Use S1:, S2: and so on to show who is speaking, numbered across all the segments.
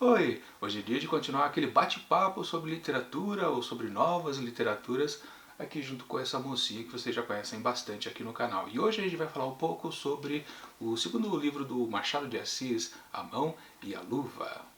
S1: Oi, hoje é dia de continuar aquele bate-papo sobre literatura ou sobre novas literaturas aqui junto com essa mocinha que vocês já conhecem bastante aqui no canal. E hoje a gente vai falar um pouco sobre o segundo livro do Machado de Assis, A Mão e a Luva.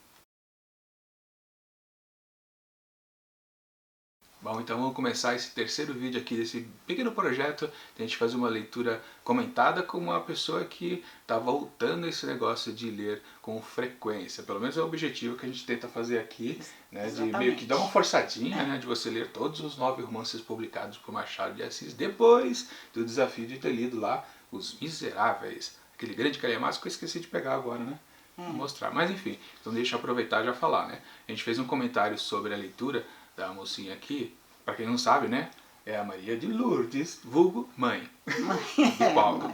S1: Bom, então vamos começar esse terceiro vídeo aqui desse pequeno projeto de a gente fazer uma leitura comentada com uma pessoa que está voltando a esse negócio de ler com frequência. Pelo menos é o objetivo que a gente tenta fazer aqui, né, de meio que dar uma forçadinha, né, de você ler todos os 9 romances publicados por Machado de Assis, depois do desafio de ter lido lá Os Miseráveis, aquele grande calhamaço que eu esqueci de pegar agora, né? Vou mostrar, mas enfim, então deixa eu aproveitar e já falar, né? A gente fez um comentário sobre a leitura da mocinha aqui, para quem não sabe, né? É a Maria de Lourdes, vulgo mãe, do Paulo.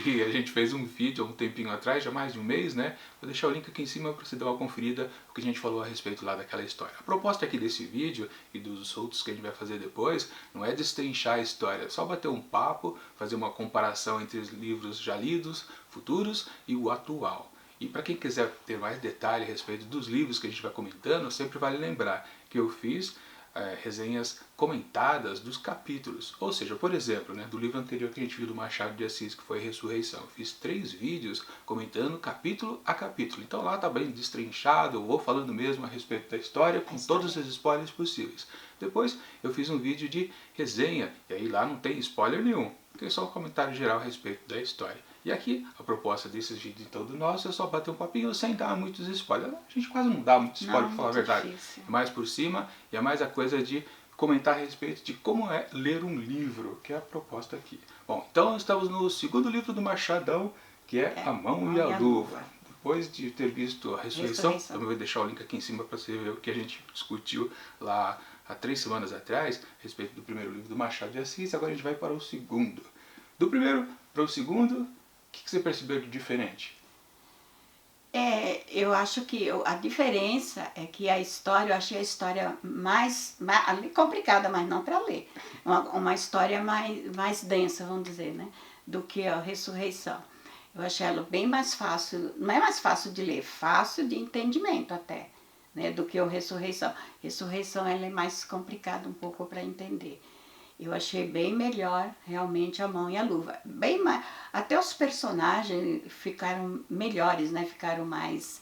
S1: E a gente fez um vídeo há um tempinho atrás, já mais de um mês, né? Vou deixar o link aqui em cima para você dar uma conferida o que a gente falou a respeito lá daquela história. A proposta aqui desse vídeo e dos outros que a gente vai fazer depois não é destrinchar a história, é só bater um papo, fazer uma comparação entre os livros já lidos, futuros e o atual. E para quem quiser ter mais detalhe a respeito dos livros que a gente vai comentando, sempre vale lembrar que eu fiz resenhas comentadas dos capítulos. Ou seja, por exemplo, né, do livro anterior que a gente viu do Machado de Assis, que foi Ressurreição, eu fiz 3 vídeos comentando capítulo a capítulo. Então lá está bem destrinchado, eu vou falando mesmo a respeito da história, com todos os spoilers possíveis. Depois eu fiz um vídeo de resenha, e aí lá não tem spoiler nenhum, tem só um comentário geral a respeito da história. E aqui, a proposta desses vídeos todo nosso é só bater um papinho sem dar muitos spoilers. A gente quase não dá muito spoiler, para falar a verdade.
S2: Difícil.
S1: É mais por cima e é mais a coisa de comentar a respeito de como é ler um livro, que é a proposta aqui. Bom, então estamos no segundo livro do Machadão, que é A Mão e a Luva. Depois de ter visto a Ressurreição, eu vou deixar o link aqui em cima para você ver o que a gente discutiu lá há 3 semanas atrás, a respeito do primeiro livro do Machado de Assis. Agora a gente vai para o segundo. Do primeiro para o segundo, o que você percebeu de diferente?
S2: Eu acho que a diferença é que a história, eu achei a história mais complicada, mas não para ler. Uma história mais densa, vamos dizer, né? Do que a Ressurreição. Eu achei ela bem mais fácil, não é mais fácil de ler, fácil de entendimento até, né? Do que a Ressurreição. Ressurreição ela é mais complicada um pouco para entender. Eu achei bem melhor, realmente, A Mão e a Luva. Bem mais, até os personagens ficaram melhores, né? Ficaram mais,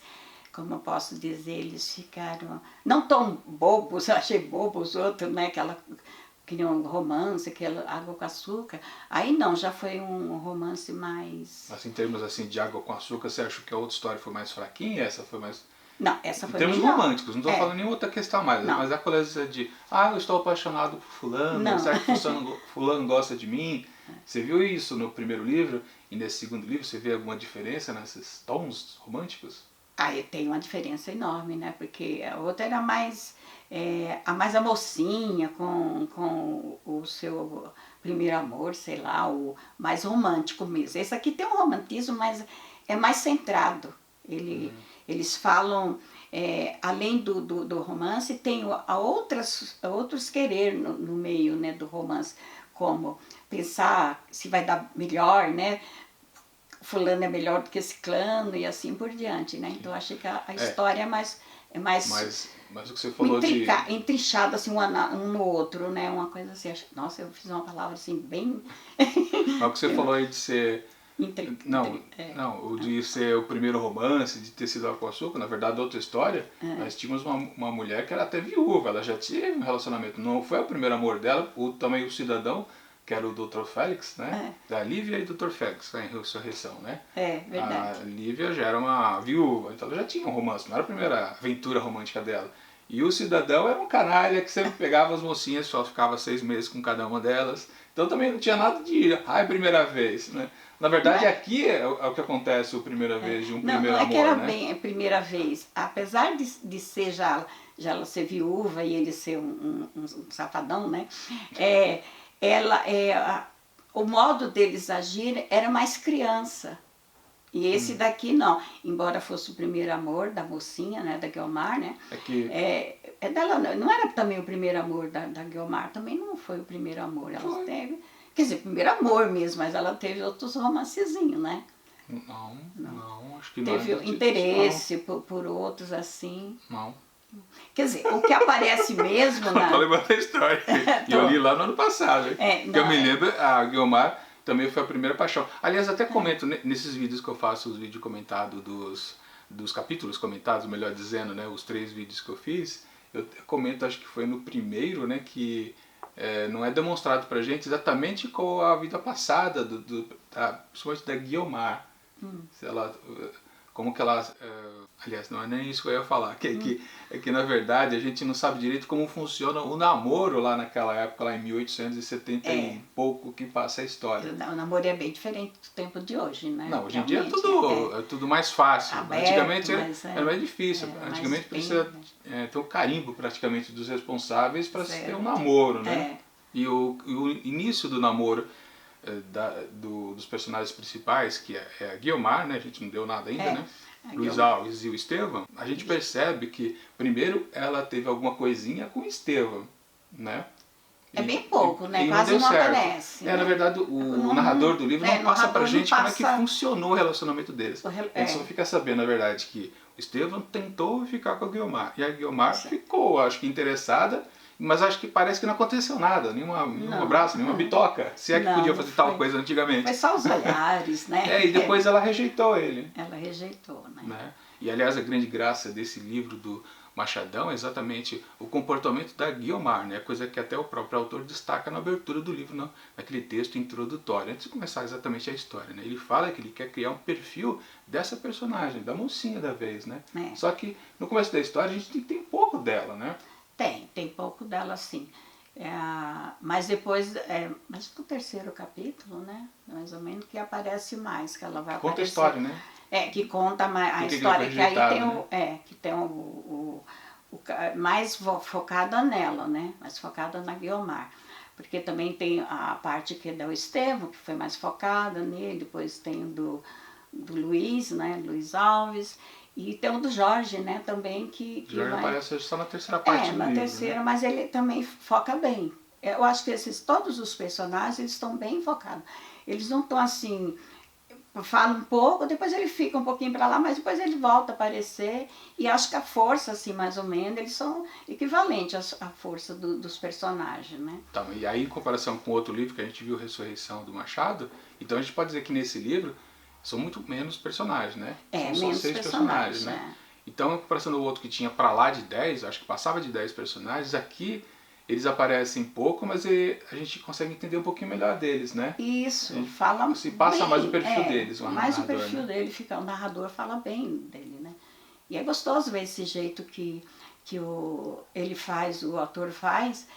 S2: como eu posso dizer, eles ficaram não tão bobos, eu achei bobos outros, né? Que nem um romance, aquela Água com Açúcar. Aí não, já foi um romance mais...
S1: Mas em termos assim, de Água com Açúcar, você acha que a outra história foi mais fraquinha e essa foi mais...
S2: Não, essa foi
S1: em termos
S2: melhor.
S1: românticos, não estou falando nenhuma outra questão mais,
S2: Não.
S1: mas a coisa de, eu estou apaixonado por fulano, será que fulano gosta de mim? Você viu isso no primeiro livro e nesse segundo livro, você vê alguma diferença nesses tons românticos?
S2: Tem uma diferença enorme, né? Porque a outra era mais a mocinha com o seu primeiro amor, sei lá, o mais romântico mesmo. Esse aqui tem um romantismo, mas é mais centrado. Eles falam, além do romance, tem outros querer no meio, né, do romance, como pensar se vai dar melhor, né? Fulano é melhor do que ciclano e assim por diante, né? Então eu achei que a história é mais
S1: Mas o que você falou
S2: entrinchada assim, um no outro, né? Uma coisa assim, nossa, eu fiz uma palavra assim bem...
S1: Mas o que você falou aí de ser... de ser o primeiro romance, de ter sido Água com Açúcar, na verdade outra história, nós tínhamos uma mulher que era até viúva, ela já teve um relacionamento, não foi o primeiro amor dela, também o cidadão, que era o Dr. Félix, né? Da Lívia e Dr. Félix, em Ressurreição, né?
S2: Verdade.
S1: A Lívia já era uma viúva, então ela já tinha um romance, não era a primeira aventura romântica dela. E o cidadão era um canalha que sempre pegava as mocinhas, só ficava 6 meses com cada uma delas. Então também não tinha nada de, primeira vez, né? Na verdade aqui é o que acontece a primeira vez de um primeiro amor, né? Não é que
S2: era bem a primeira vez. Apesar de ser já ela ser viúva e ele ser um safadão, né? O modo deles agirem era mais criança. E esse daqui não, embora fosse o primeiro amor da mocinha, né, da Guiomar, né? Dela, não era também o primeiro amor da Guiomar, também não foi o primeiro amor. Ela teve, quer dizer, primeiro amor mesmo, mas ela teve outros romancezinhos, né?
S1: Não, acho que não.
S2: Teve interesse por outros assim?
S1: Não.
S2: Quer dizer, o que aparece mesmo na...
S1: Tô lembrando da história. E eu li lá no ano passado. Que eu me lembro, a Guiomar também foi a primeira paixão. Aliás, até comento nesses vídeos que eu faço, os vídeos comentados dos capítulos comentados, melhor dizendo, né, os 3 vídeos que eu fiz, eu comento, acho que foi no primeiro, né, que não é demonstrado pra gente exatamente qual a vida passada, principalmente da Guiomar. Se ela, como que ela... aliás, não é nem isso que eu ia falar, é que na verdade a gente não sabe direito como funciona o namoro lá naquela época, lá em 1870 e pouco, que passa a história.
S2: O namoro é bem diferente do tempo de hoje, né?
S1: Não, hoje em dia é tudo mais fácil.
S2: Aberto,
S1: antigamente era mais difícil. Antigamente precisa ter um carimbo praticamente dos responsáveis para se ter um namoro, né? E o início do namoro dos personagens principais, que é a Guiomar, né? A gente não deu nada ainda, né? Luiz Alves e o Estevão, a gente percebe que primeiro ela teve alguma coisinha com o Estevão, né?
S2: É bem pouco, né? Quase não aparece.
S1: Na verdade, o narrador do livro não passa pra gente como é que funcionou o relacionamento deles. A gente só fica sabendo, na verdade, que o Estevão tentou ficar com a Guiomar. E a Guiomar ficou, acho que interessada, mas acho que parece que não aconteceu nada, nenhum abraço, nenhuma bitoca. Se é que podia fazer tal coisa antigamente.
S2: Foi só os olhares, né?
S1: E depois ela rejeitou ele.
S2: Ela rejeitou, né?
S1: E aliás, a grande graça desse livro do Machadão é exatamente o comportamento da Guiomar, né? Coisa que até o próprio autor destaca na abertura do livro, naquele texto introdutório, antes de começar exatamente a história, né? Ele fala que ele quer criar um perfil dessa personagem, da mocinha da vez, né? Só que no começo da história a gente tem pouco dela, né?
S2: Tem pouco dela sim. Mas depois, mas no 3º capítulo, né? Mais ou menos, que aparece mais, que ela vai aparecer.
S1: Conta a história, né?
S2: Que conta a história, que aí tem que tem mais focada nela, né? Mais focada na Guiomar. Porque também tem a parte que é do Estevão, que foi mais focada nele, depois tem o do Luiz, né? Luiz Alves. E tem o do Jorge, né, também, que
S1: Jorge aparece só na 3ª parte do
S2: na
S1: livro,
S2: 3ª,
S1: né?
S2: mas ele também foca bem. Eu acho que todos os personagens, eles estão bem focados. Eles não estão assim, falam um pouco, depois ele fica um pouquinho para lá, mas depois ele volta a aparecer. E acho que a força, assim, mais ou menos, eles são equivalentes à força dos personagens, né?
S1: Então, e aí, em comparação com outro livro que a gente viu, Ressurreição do Machado, então a gente pode dizer que nesse livro são muito menos personagens, né? São só
S2: menos
S1: 6 personagens, né? Então, em comparação do outro que tinha pra lá de 10, acho que passava de 10 personagens, aqui eles aparecem pouco, mas a gente consegue entender um pouquinho melhor deles, né?
S2: Isso, fala
S1: se passa
S2: bem,
S1: mais o perfil deles.
S2: Mais o perfil dele, o narrador fala bem dele, né? E é gostoso ver esse jeito que ele faz, o autor faz,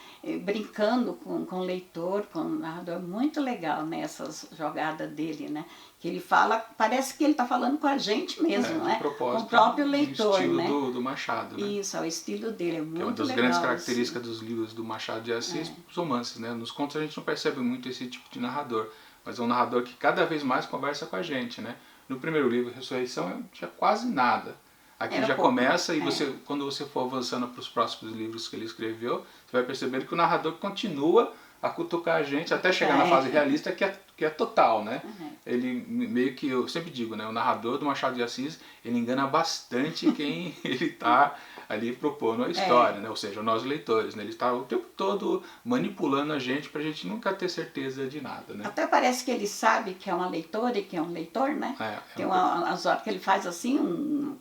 S2: brincando com o leitor, com o narrador, muito legal nessas jogadas dele, né? Que ele fala, parece que ele está falando com a gente mesmo, né? Com o próprio leitor,
S1: estilo,
S2: né?
S1: do Machado, né?
S2: Isso, é o estilo dele, é muito legal.
S1: É uma das grandes características dos livros do Machado de Assis, os romances, né? Nos contos a gente não percebe muito esse tipo de narrador, mas é um narrador que cada vez mais conversa com a gente, né? No primeiro livro, Ressurreição, tinha quase nada. Aqui já começa e quando você for avançando para os próximos livros que ele escreveu, você vai percebendo que o narrador continua a cutucar a gente até chegar na fase realista, que é total, né? Ele meio que, eu sempre digo, né? O narrador do Machado de Assis, ele engana bastante quem ele está ali propondo a história, né? Ou seja, nós leitores, né? Ele está o tempo todo manipulando a gente para a gente nunca ter certeza de nada, né?
S2: Até parece que ele sabe que é uma leitora e que é um leitor, né? Tem as horas que ele faz assim,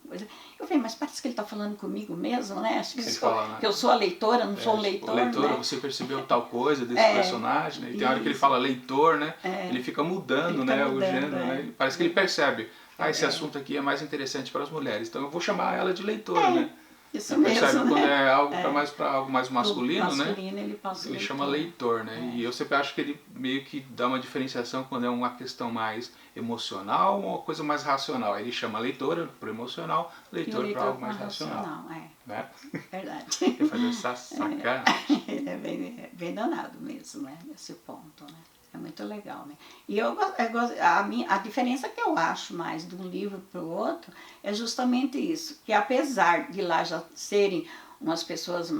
S2: eu falei, mas parece que ele está falando comigo mesmo, né? Acho que, que eu sou a leitora, não sou o leitor,
S1: leitora,
S2: né?
S1: Você percebeu tal coisa desse personagem, né? E tem hora que ele fala leitor, né? Ele fica mudando, né? O gênero, né? Parece que ele percebe, esse assunto aqui é mais interessante para as mulheres, então eu vou chamar ela de leitora, né?
S2: Isso mesmo,
S1: percebe quando é algo para algo mais masculino, né?
S2: Ele
S1: chama leitor, né? E eu sempre acho que ele meio que dá uma diferenciação quando é uma questão mais emocional ou uma coisa mais racional. Aí ele chama leitora para emocional, leitor para algo mais racional. Né?
S2: Verdade.
S1: Ele faz essa sacanagem.
S2: Ele é bem danado mesmo, né? Nesse ponto, né? É muito legal, né? E a diferença que eu acho mais de um livro para o outro é justamente isso, que apesar de lá já serem umas pessoas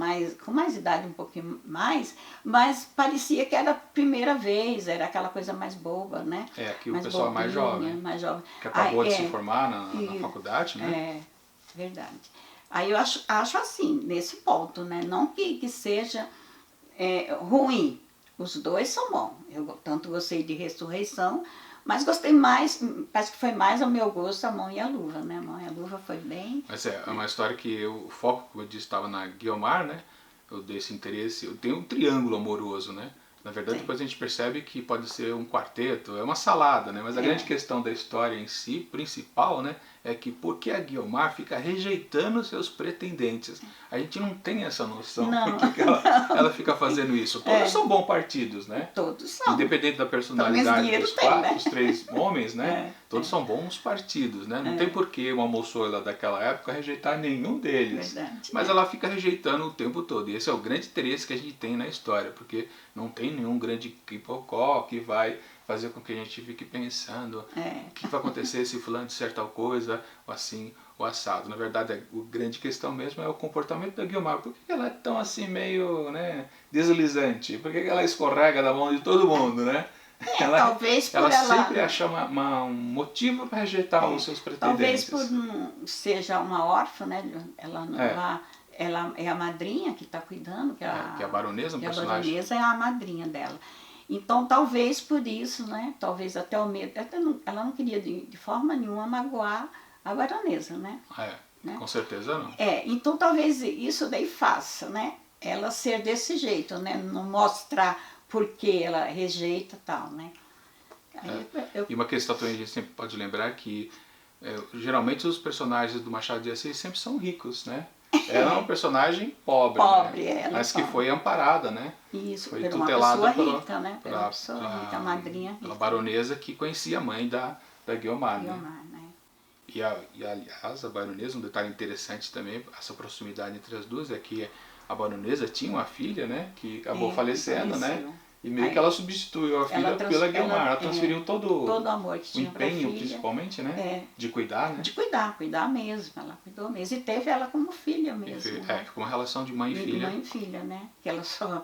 S2: com mais idade, um pouquinho mais, mas parecia que era a primeira vez, era aquela coisa mais boba, né?
S1: Aqui
S2: mais
S1: o pessoal
S2: bobinha,
S1: mais jovem,
S2: mais jovem.
S1: que acabou de se formar na faculdade, né?
S2: Verdade. Aí eu acho assim, nesse ponto, né? Não que seja ruim. Os dois são bons. Eu tanto gostei de Ressurreição, mas gostei mais, parece que foi mais ao meu gosto A Mão e a Luva, né? A Mão e a Luva foi bem...
S1: Mas é uma história que o foco, como eu disse, estava na Guiomar, né? Eu dei esse interesse, eu tenho um triângulo amoroso, né? Na verdade, depois a gente percebe que pode ser um quarteto, é uma salada, né? Mas a grande questão da história em si, principal, né? É que por que a Guiomar fica rejeitando seus pretendentes? A gente não tem essa noção.
S2: Não.
S1: Por que ela fica fazendo isso? Todos são bons partidos, né?
S2: Todos são.
S1: Independente da personalidade dos dos três homens, né? Todos são bons partidos, né? Não tem por que uma moçoila daquela época rejeitar nenhum deles.
S2: Verdade.
S1: Mas ela fica rejeitando o tempo todo. E esse é o grande interesse que a gente tem na história, porque não tem nenhum grande quipocó que vai fazer com que a gente fique pensando o que vai acontecer se fulano disser tal coisa, ou assim, ou assado. Na verdade, a grande questão mesmo é o comportamento da Guiomar. Por que ela é tão assim meio, né, deslizante? Por que ela escorrega da mão de todo mundo, né?
S2: Talvez por
S1: ela sempre acha um motivo para rejeitar os seus pretendentes.
S2: Talvez por seja uma órfã, né? Ela não ela é a madrinha que está cuidando, que é a
S1: baronesa, um personagem.
S2: A baronesa é a madrinha dela. Então, talvez por isso, né? Talvez até o medo. Ela não queria de forma nenhuma magoar a baronesa, né?
S1: Né? Com certeza não.
S2: Então talvez isso daí faça, né? Ela ser desse jeito, né? Não mostrar por que ela rejeita tal, né?
S1: E uma questão também a gente sempre pode lembrar que geralmente os personagens do Machado de Assis sempre são ricos, né? Ela é um personagem pobre, né? Mas que foi amparada, né?
S2: Isso,
S1: foi
S2: por
S1: tutelada
S2: uma pessoa rica, né? Pela pessoa rica, a madrinha rica.
S1: Pela baronesa que conhecia a mãe da Guiomar, né? E aliás, a baronesa, um detalhe interessante também, essa proximidade entre as duas, é que a baronesa tinha uma filha, né? Que acabou falecendo, né? E meio que ela substituiu a filha pela Guiomar. Ela transferiu todo
S2: o amor que tinha
S1: o empenho, principalmente, né? De cuidar, né?
S2: De cuidar mesmo. Ela cuidou mesmo. E teve ela como filha mesmo.
S1: Com uma relação de mãe e filha.
S2: De mãe e filha, né? Que ela só...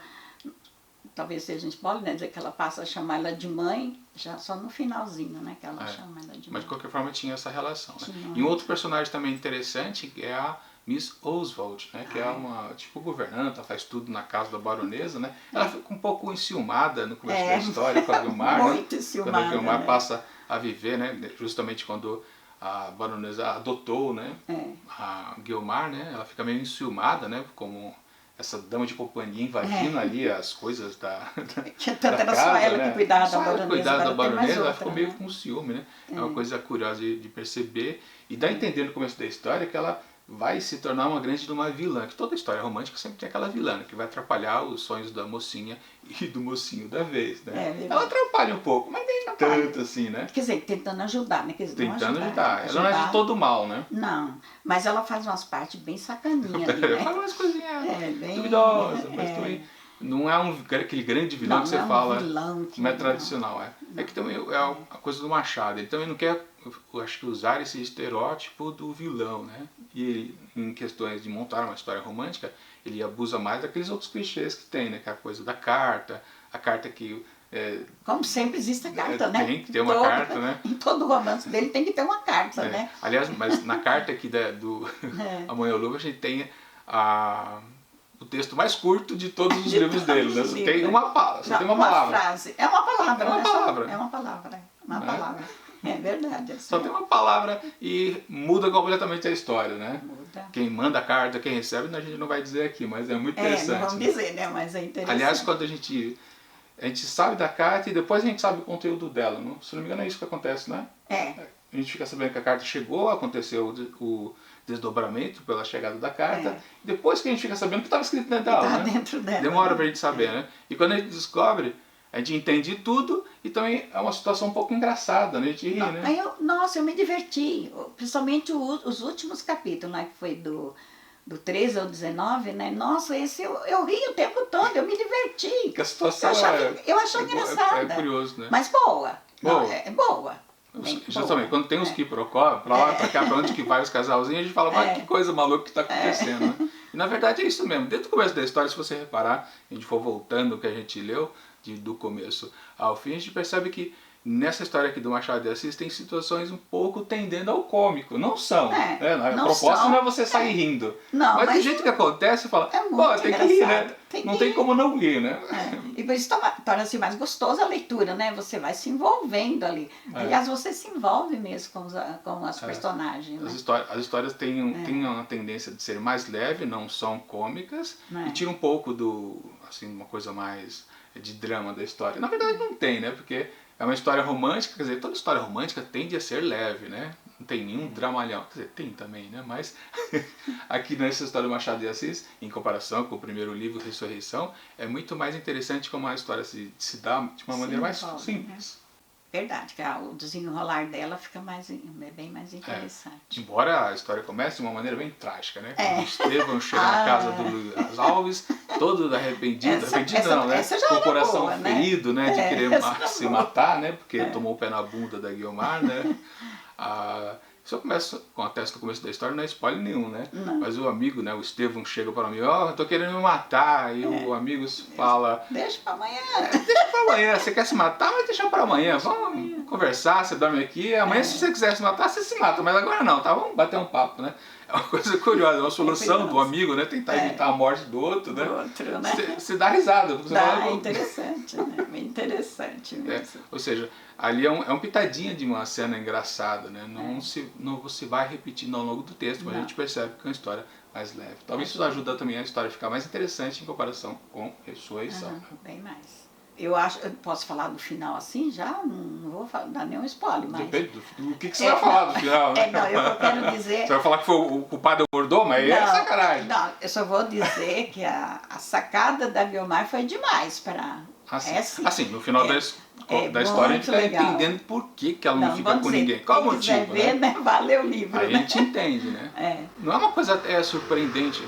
S2: Talvez seja um spoiler, né? Dizer que ela passa a chamar ela de mãe já só no finalzinho, né? Que ela chama ela de mãe.
S1: Mas de qualquer forma tinha essa relação, né? E um outro personagem também interessante é a Miss Oswald, né? Que é uma tipo governanta, faz tudo na casa da baronesa, né? Ela fica um pouco enciumada no começo da história com a Guiomar,
S2: muito
S1: né?
S2: Enciumada,
S1: quando a Guiomar passa a viver, né? Justamente quando a baronesa adotou, né? A Guiomar, né? Ela fica meio enciumada, né? Como essa dama de companhia invadindo ali as coisas da
S2: era
S1: casa,
S2: só ela
S1: né?
S2: que cuidava
S1: só
S2: da baronesa.
S1: Cuidava da baronesa, ela ficou meio
S2: né?
S1: com ciúme, né? É uma coisa curiosa de perceber. E dá a entender no começo da história que ela vai se tornar uma grande de uma vilã, que toda história romântica sempre tem aquela vilã, que vai atrapalhar os sonhos da mocinha e do mocinho da vez, né? Ela atrapalha um pouco, mas nem tanto assim, né?
S2: Quer dizer, tentando ajudar, né? Quer dizer,
S1: tentando ajudar. Ela não é de todo mal, né?
S2: Não, mas ela faz umas partes bem sacaninhas ali, né?
S1: Faz umas coisinhas
S2: bem
S1: duvidosas, mas também não é aquele grande vilão que você fala, não é tradicional. É que também é a coisa do Machado, ele também não quer, eu acho que, usar esse estereótipo do vilão, né? E em questões de montar uma história romântica, ele abusa mais daqueles outros clichês que tem, né? Que é a coisa da carta, a carta que...
S2: Como sempre existe a carta, né?
S1: Tem que ter uma carta, né?
S2: Em todo romance dele tem que ter uma carta, né?
S1: Aliás, mas na carta aqui do A Mão e a Luva a gente tem o texto mais curto de todos os livros dele, né? Só tem uma palavra.
S2: Uma frase. É uma palavra.
S1: É uma palavra.
S2: É uma palavra. Uma palavra. É verdade. Assim.
S1: Só tem uma palavra e muda completamente a história, né?
S2: Muda.
S1: Quem manda a carta, quem recebe, a gente não vai dizer aqui, mas é muito interessante.
S2: Não vamos dizer, né? Mas é interessante.
S1: Aliás, quando a gente sabe da carta e depois a gente sabe o conteúdo dela, não? Se não me engano é isso que acontece, né? A gente fica sabendo que a carta chegou, aconteceu o desdobramento pela chegada da carta, depois que a gente fica sabendo que estava escrito dentro dela, né?
S2: Dentro dela.
S1: Demora pra gente saber, né? E quando a gente descobre, a gente entende tudo e também é uma situação um pouco engraçada, né? A gente ri, né?
S2: Eu me diverti, principalmente os últimos capítulos, né? Que foi do 13 ao 19, né? Nossa, esse eu ri o tempo todo, eu me diverti.
S1: Porque a situação
S2: eu achava engraçada.
S1: É curioso, né?
S2: Mas boa.
S1: Boa.
S2: Não, é boa.
S1: Justamente, quando tem uns quiprocó, pra lá, pra cá, pra onde que vai os casalzinhos, a gente fala, mas que coisa maluca que tá acontecendo, né? E na verdade é isso mesmo. Desde o começo da história, se você reparar, a gente for voltando o que a gente leu, do começo ao fim, a gente percebe que nessa história aqui do Machado de Assis tem situações um pouco tendendo ao cômico. Não são. Né? A proposta não é você sair rindo.
S2: Não,
S1: mas do jeito que acontece, você fala, pô, tem que rir, né? Não tem como não rir, né?
S2: E por isso torna-se mais gostosa a leitura, né? Você vai se envolvendo ali. Aliás, você se envolve mesmo com as personagens.
S1: As histórias têm uma tendência de ser mais leve, não são cômicas, e tira um pouco do, assim, uma coisa mais de drama da história. Na verdade não tem, né? Porque é uma história romântica, quer dizer, toda história romântica tende a ser leve, né? Não tem nenhum dramalhão. Quer dizer, tem também, né? Mas aqui nessa história do Machado de Assis, em comparação com o primeiro livro, Ressurreição, é muito mais interessante como a história se dá de uma maneira mais simples.
S2: Verdade, que o desenrolar dela fica bem mais interessante.
S1: Embora a história comece de uma maneira bem trágica, né? Quando Estevão chega na casa do Luiz Alves, todo arrependido, com o coração ferido, né? De querer se matar, né? Porque tomou o pé na bunda da Guiomar, né? Se eu acontece no começo da história, não é spoiler nenhum, né?
S2: Não.
S1: Mas o amigo, né, o Estevão, chega para mim, eu tô querendo me matar, e o amigo fala...
S2: Deixa para amanhã.
S1: Deixa para amanhã, você quer se matar, mas deixa para amanhã, vamos conversar, você dorme aqui, amanhã se você quiser se matar, você se mata, mas agora não, tá? Vamos bater um papo, né? É uma coisa curiosa, é uma solução do amigo, né? Tentar evitar a morte do outro, né? Você dá risada.
S2: É interessante, né? Bem interessante mesmo.
S1: Ou seja, ali é um pitadinha de uma cena engraçada, né? Não se vai repetindo ao longo do texto, mas a gente percebe que é uma história mais leve. Talvez isso ajude também a história a ficar mais interessante em comparação com Ressurreição.
S2: Bem mais. Eu posso falar do final assim já? Não vou dar nenhum spoiler, mas...
S1: Depende do que você vai falar do final, né?
S2: Não, eu quero dizer...
S1: Você vai falar que foi o culpado é o mordomo? Aí é sacanagem.
S2: Não, eu só vou dizer que a sacada da Guiomar foi demais para...
S1: Assim, no final da história a gente está entendendo por que ela não fica com ninguém. Qual o motivo,
S2: ver, né? Valeu o livro,
S1: aí a gente entende, né? Não é uma coisa surpreendente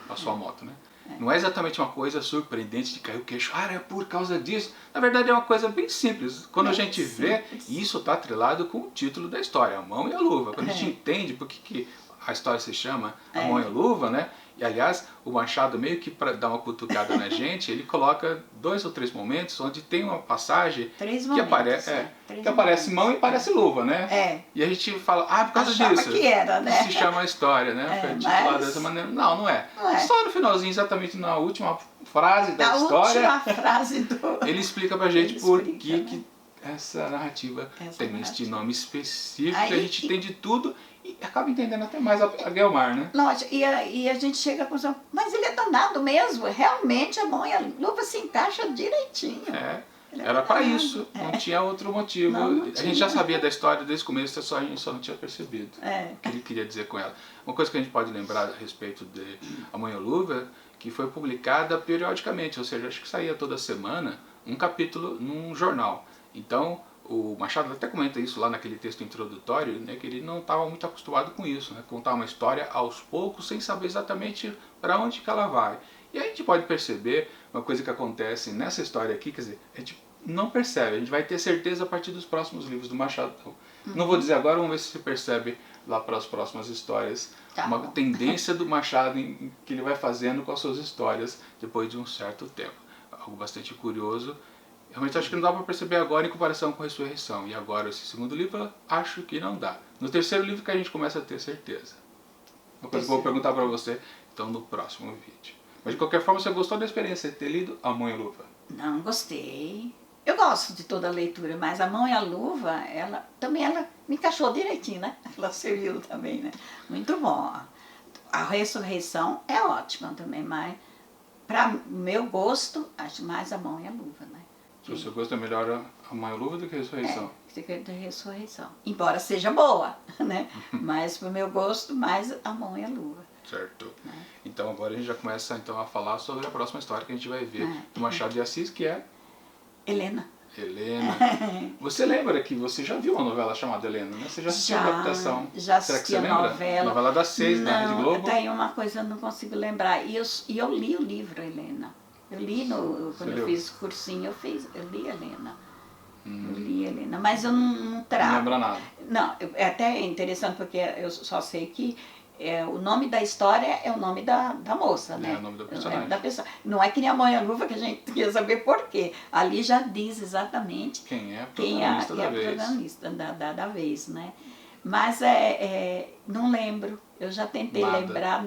S1: a sua moto, né? Não é exatamente uma coisa surpreendente de cair o queixo, é por causa disso. Na verdade é uma coisa bem simples. Quando a gente vê, isso está atrelado com o título da história, A Mão e a Luva. Quando a gente entende por que a história se chama A Mão e a Luva, né? E aliás, o Machado meio que para dar uma cutucada na gente, ele coloca 2 ou 3 momentos onde tem uma passagem que aparece mão e aparece luva, né? E a gente fala, por causa disso
S2: que era, né?
S1: Se chama a história, né? Foi titulado dessa maneira. Não é. Só no finalzinho, exatamente na última frase da história,
S2: última frase
S1: ele explica pra gente por que essa narrativa tem este nome específico, que a gente entende tudo e acaba entendendo até mais a Guiomar, né?
S2: Lógico, e a gente chega à conclusão, mas ele é danado mesmo, realmente a mão e a luva se encaixam direitinho.
S1: Era para isso, não tinha outro motivo. A gente já sabia da história desde o começo, a gente só não tinha percebido o que ele queria dizer com ela. Uma coisa que a gente pode lembrar a respeito de A Mão e a Luva, que foi publicada periodicamente, ou seja, acho que saía toda semana um capítulo num jornal. Então, o Machado até comenta isso lá naquele texto introdutório, né, que ele não estava muito acostumado com isso, né, contar uma história aos poucos, sem saber exatamente para onde que ela vai. E a gente pode perceber uma coisa que acontece nessa história aqui, quer dizer, a gente não percebe, a gente vai ter certeza a partir dos próximos livros do Machado. Não vou dizer agora, vamos ver se você percebe lá para as próximas histórias, uma tendência do Machado que ele vai fazendo com as suas histórias depois de um certo tempo. Algo bastante curioso. Realmente acho que não dá para perceber agora em comparação com a Ressurreição. E agora, esse segundo livro, acho que não dá. No terceiro livro que a gente começa a ter certeza. Uma coisa que eu vou perguntar para você, então, no próximo vídeo. Mas de qualquer forma, você gostou da experiência de ter lido A Mão e a Luva?
S2: Não, gostei. Eu gosto de toda a leitura, mas A Mão e a Luva, ela me encaixou direitinho, né? Ela serviu também, né? Muito bom. A Ressurreição é ótima também, mas para meu gosto, acho mais A Mão e a Luva, né?
S1: O seu gosto é melhor A Mão e a Luva do que a Ressurreição?
S2: Do que a Ressurreição. Embora seja boa, né? Mas para o meu gosto, mais A Mão e a Luva.
S1: Certo. Então agora a gente já começa então a falar sobre a próxima história que a gente vai ver do Machado de Assis, que é...
S2: Helena.
S1: Você lembra que você já viu uma novela chamada Helena, né? Você já assistiu a adaptação?
S2: Já assisti a novela.
S1: A novela das 6, na Rede Globo?
S2: Tem uma coisa eu não consigo lembrar. E eu li o livro Helena. Eu li quando eu fiz cursinho, eu li Helena. Eu li Helena, mas eu não trago.
S1: Não lembra nada.
S2: Não, é até interessante porque eu só sei que o nome da história é o nome da moça, né?
S1: É o nome do personagem.
S2: Da pessoa. Não é que nem a Mãe-Luva que a gente queria saber por quê. Ali já diz exatamente
S1: Quem é a
S2: quem é
S1: protagonista da
S2: a
S1: vez.
S2: protagonista da vez, né? Mas não lembro. Eu já tentei
S1: Nada.
S2: lembrar,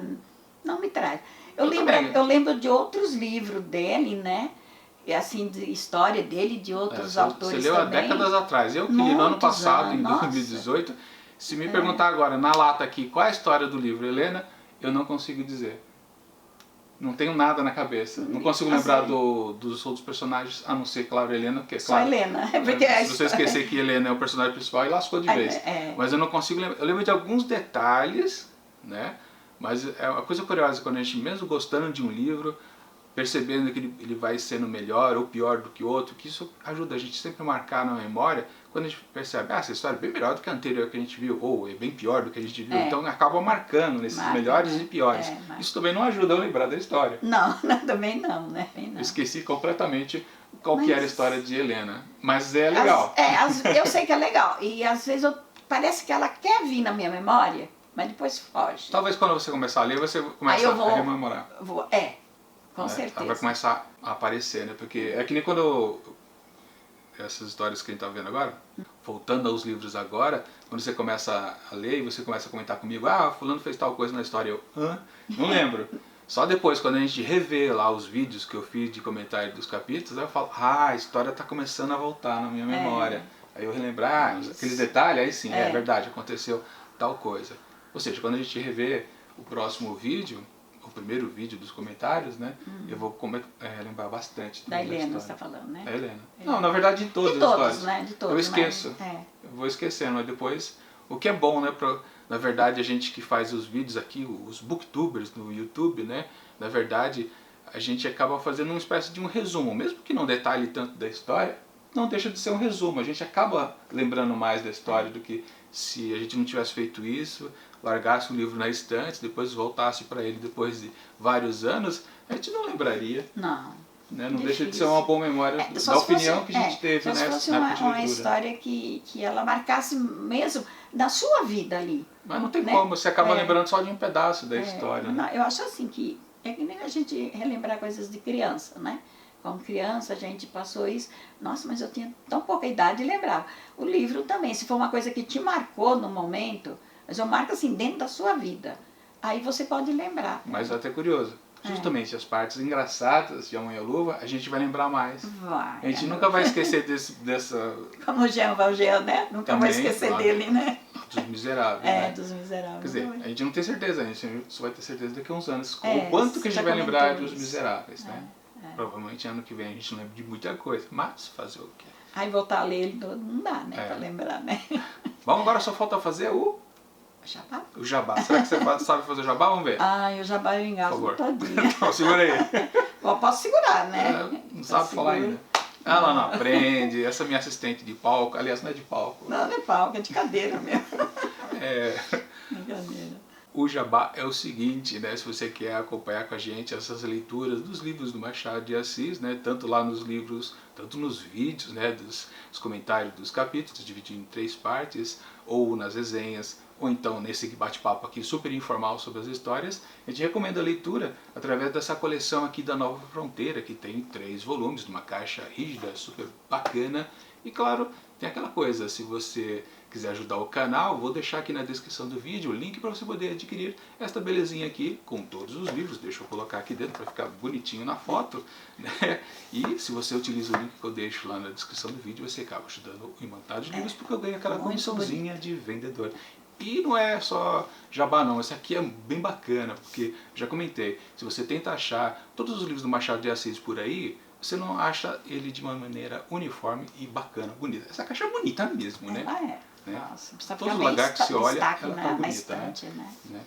S2: não me traz.
S1: também.
S2: Eu lembro de outros livros dele, né? E assim, de história dele, de outros autores
S1: Você leu
S2: também.
S1: há décadas atrás. Eu que li no ano
S2: Muitos
S1: passado,
S2: anos,
S1: em
S2: nossa.
S1: 2018. Se me perguntar agora, na lata aqui, qual é a história do livro, Helena, eu não consigo dizer. Não tenho nada na cabeça. Não consigo lembrar dos outros personagens, a não ser, claro, Helena, que é
S2: Só
S1: claro.
S2: Helena. Porque
S1: Se você esquecer que Helena é o personagem principal, aí lascou de vez. Mas eu não consigo lembrar. Eu lembro de alguns detalhes, né? Mas é uma coisa curiosa, quando a gente, mesmo gostando de um livro, percebendo que ele vai sendo melhor ou pior do que o outro, que isso ajuda a gente sempre a marcar na memória, quando a gente percebe, essa história é bem melhor do que a anterior que a gente viu, ou é bem pior do que a gente viu, então acaba marcando nesses melhores e piores. Isso também não ajuda a lembrar da história.
S2: Não, também não, né?
S1: Eu esqueci completamente qual que era a história de Helena, mas é legal.
S2: Eu sei que é legal, e às vezes parece que ela quer vir na minha memória, mas depois foge.
S1: Talvez quando você começar a ler, você começa a rememorar.
S2: Com certeza.
S1: Ela vai começar a aparecer, né? Porque é que nem quando essas histórias que a gente está vendo agora, voltando aos livros agora, quando você começa a ler e você começa a comentar comigo, fulano fez tal coisa na história, eu, não lembro. Só depois, quando a gente revê lá os vídeos que eu fiz de comentário dos capítulos, aí eu falo, a história está começando a voltar na minha memória. Aí eu relembrar aqueles detalhes, aí sim, é verdade, aconteceu tal coisa. Ou seja, quando a gente revê o próximo vídeo, o primeiro vídeo dos comentários, né? Eu vou lembrar bastante
S2: da Helena, você está falando, né?
S1: Da Helena. Não, na verdade de todas as histórias.
S2: Né? De todos,
S1: eu esqueço. Eu vou esquecendo, mas depois... O que é bom, né? Na verdade, a gente que faz os vídeos aqui, os booktubers no YouTube, né? Na verdade, a gente acaba fazendo uma espécie de um resumo. Mesmo que não detalhe tanto da história, não deixa de ser um resumo. A gente acaba lembrando mais da história do que se a gente não tivesse feito isso, largasse o livro na estante, depois voltasse para ele depois de vários anos, a gente não lembraria.
S2: Não.
S1: Né? Não deixa de ser uma boa memória da opinião que a gente teve,
S2: só
S1: né?
S2: Se fosse uma história que ela marcasse mesmo na sua vida ali.
S1: Mas não tem como, você acaba lembrando só de um pedaço da história.
S2: Não, eu acho assim que é que nem a gente relembrar coisas de criança, né? Como criança a gente passou isso, nossa, mas eu tinha tão pouca idade e lembrava. O livro também, se for uma coisa que te marcou no momento, mas eu marco assim dentro da sua vida, aí você pode lembrar.
S1: Mas é até curioso. Justamente as partes engraçadas de A Mãe-Luva, a gente vai lembrar mais.
S2: Vai.
S1: A gente nunca vai esquecer dessa...
S2: Como o Jean Valjean, né? Nunca vai esquecer dele, né?
S1: Dos Miseráveis, né?
S2: Dos Miseráveis.
S1: Quer dizer, a gente não tem certeza, a gente só vai ter certeza daqui a uns anos. O quanto que a gente vai lembrar dos Miseráveis, né? Provavelmente ano que vem a gente não lembra de muita coisa, mas fazer o quê?
S2: Aí voltar a ler ele todo não dá, né? Pra lembrar, né?
S1: Bom, agora só falta fazer o...
S2: Jabá?
S1: O jabá. Será que você sabe fazer o jabá? Vamos ver.
S2: O jabá eu engasgo todinho.
S1: Então, segura aí.
S2: Posso segurar, né?
S1: Não sabe falar ainda. Ela não aprende. Essa é minha assistente de palco. Aliás, não é de palco.
S2: Não é palco, é de cadeira mesmo.
S1: Cadeira. O jabá é o seguinte, né? Se você quer acompanhar com a gente essas leituras dos livros do Machado de Assis, né? Tanto lá nos livros, tanto nos vídeos, né? Dos comentários dos capítulos, dividido em 3 partes, ou nas resenhas, ou então nesse bate-papo aqui super informal sobre as histórias, a gente recomenda a leitura através dessa coleção aqui da Nova Fronteira, que tem 3 volumes, numa caixa rígida, super bacana. E claro, tem aquela coisa, se você quiser ajudar o canal, vou deixar aqui na descrição do vídeo o link para você poder adquirir esta belezinha aqui com todos os livros. Deixa eu colocar aqui dentro para ficar bonitinho na foto, né? E se você utiliza o link que eu deixo lá na descrição do vídeo, você acaba ajudando o Imantado de Livros, porque eu ganho aquela comissãozinha de vendedor. E não é só jabá não, esse aqui é bem bacana, porque já comentei, se você tenta achar todos os livros do Machado de Assis por aí, você não acha ele de uma maneira uniforme e bacana, bonita. Essa caixa é bonita mesmo, né?
S2: Nossa, precisa
S1: todo
S2: ficar
S1: lugar que se olha,
S2: destaque
S1: ela tá bonita,
S2: estante,
S1: né?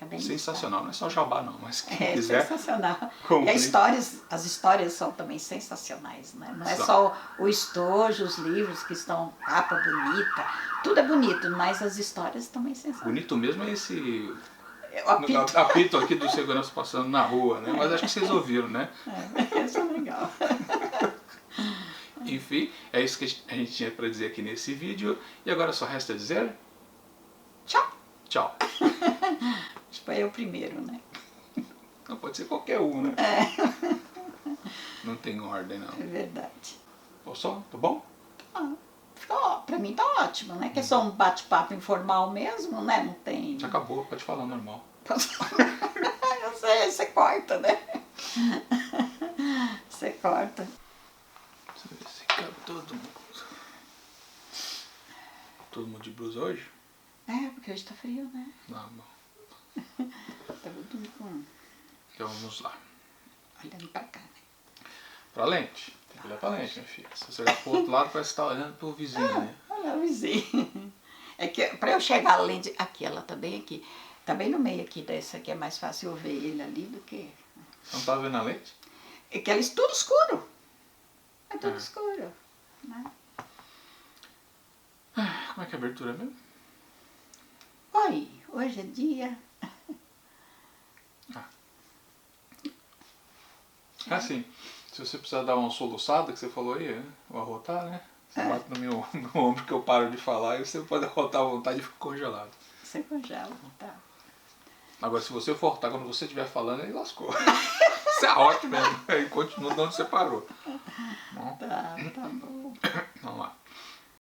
S2: Bem
S1: sensacional, não é só jabá não, mas quem quiser...
S2: sensacional.
S1: Compre.
S2: E as histórias são também sensacionais, né? Não é só o estojo, os livros que estão capa bonita, tudo é bonito, mas as histórias também sensacionais.
S1: Bonito mesmo é esse...
S2: O
S1: apito aqui do segurança passando na rua, né? Mas acho que vocês ouviram, né?
S2: Isso é legal.
S1: Enfim, é isso que a gente tinha para dizer aqui nesse vídeo. E agora só resta dizer...
S2: Tchau!
S1: Tchau!
S2: Tipo, é eu primeiro, né?
S1: Não pode ser qualquer um, né? Não tem ordem, não.
S2: É verdade.
S1: Só? Tá bom?
S2: Pra mim tá ótimo, né? Que é só um bate-papo informal mesmo, né? Não tem...
S1: Acabou, pode falar normal.
S2: Eu sei, você corta, né? Você corta.
S1: Deixa eu ver se cabe todo mundo. Todo mundo de blusa hoje?
S2: É, porque hoje tá frio, né?
S1: Não, bom.
S2: Tá todo com...
S1: Então vamos lá.
S2: olhando pra cá, né?
S1: Pra lente. Tem que olhar pra lente, minha filha. Se você olhar pro outro lado, parece que tá olhando pro vizinho, né?
S2: Olha o vizinho. É que pra eu chegar além de... Aqui, ela tá bem aqui. Tá bem no meio aqui dessa aqui. É mais fácil eu ver ele ali do que...
S1: Você não tá vendo a lente?
S2: É que ela é tudo escuro. É tudo escuro, né?
S1: Como é que é a abertura mesmo?
S2: Oi, hoje é dia...
S1: Sim. Se você precisar dar uma soluçada, que você falou aí, né? Ou arrotar, né? Você bate no meu ombro que eu paro de falar e você pode arrotar à vontade e fica congelado.
S2: Você congela, tá?
S1: Agora, se você for arrotar quando você estiver falando, aí lascou. Isso é ótimo mesmo. Aí continua de onde você parou. Bom,
S2: Tá bom.
S1: vamos lá.